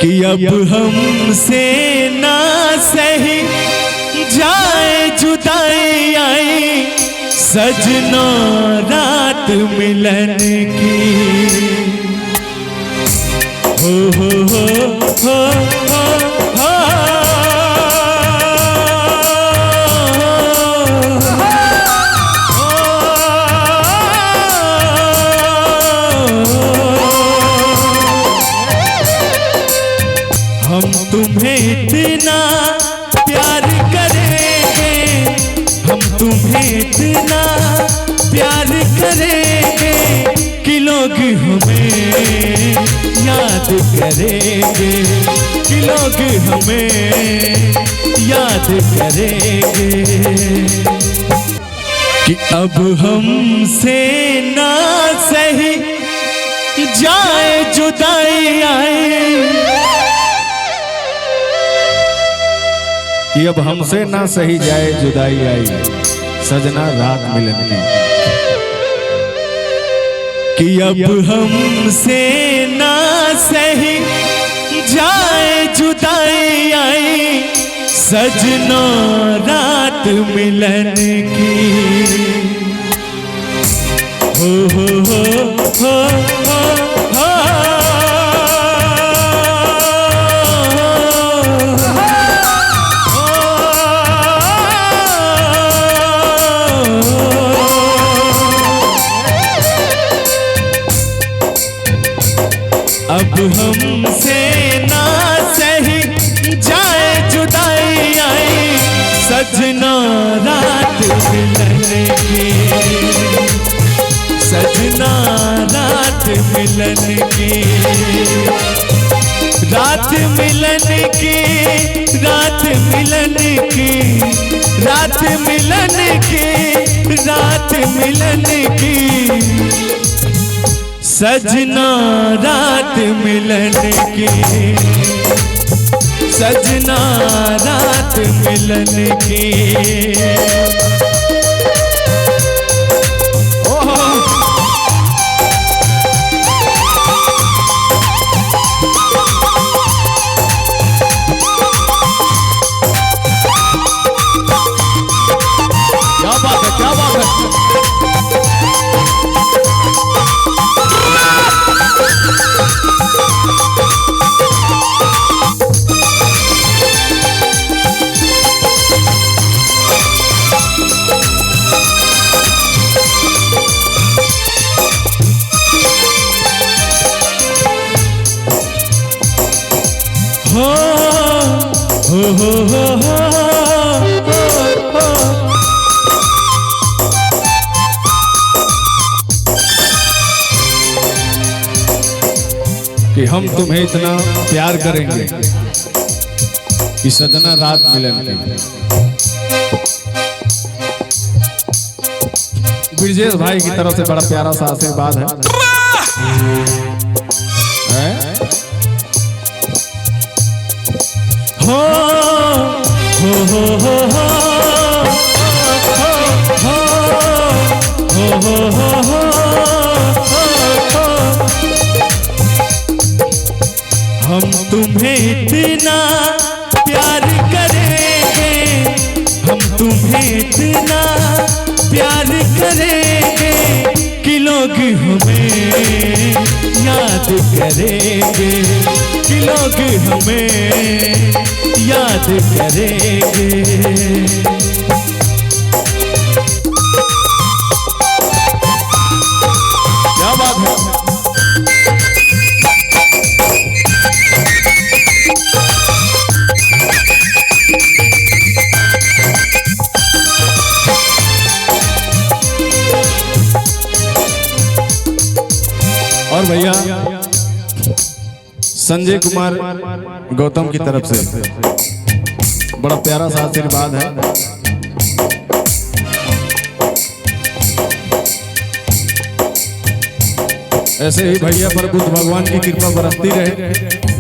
कि अब हमसे ना सही जाए जुदाई आई सजना रात मिलन की। हो हम तुम्हें इतना प्यार करेंगे, हम तुम्हें इतना प्यार करेंगे कि लोग हमें याद करेंगे, कि लोग हमें याद करेंगे। कि अब हमसे ना सही जाए जुदाई आए, कि अब हमसे ना सही जाए जुदाई आई सजना रात मिलन की। कि अब हमसे ना सही जाए जुदाई आई सजना रात मिलन की। हो अब हमसे ना सही जाए जुदाई आई सजना रात मिलन की, सजना रात मिलन की, रात मिलन की, रात मिलन की, रात मिलन की, रात मिलन की, सजना रात मिलन की, सजना रात मिलन की। क्या बात है, क्या बात है। कि हम तुम्हें इतना प्यार करेंगे कि सजना रात मिलन की। ब्रिजेश भाई की तरफ से बड़ा प्यारा सा आशीर्वाद है। हो हम तुम्हें इतना प्यार करेंगे, हम तुम्हें इतना प्यार करेंगे कि लोग हमें याद करेंगे, कि लोग हमें याद करेंगे। क्या बात है। और भैया संजय कुमार गौतम की तरफ से बड़ा प्यारा सा आशीर्वाद है। ऐसे ही भैया पर बुद्ध भगवान की कृपा बरसती रहे।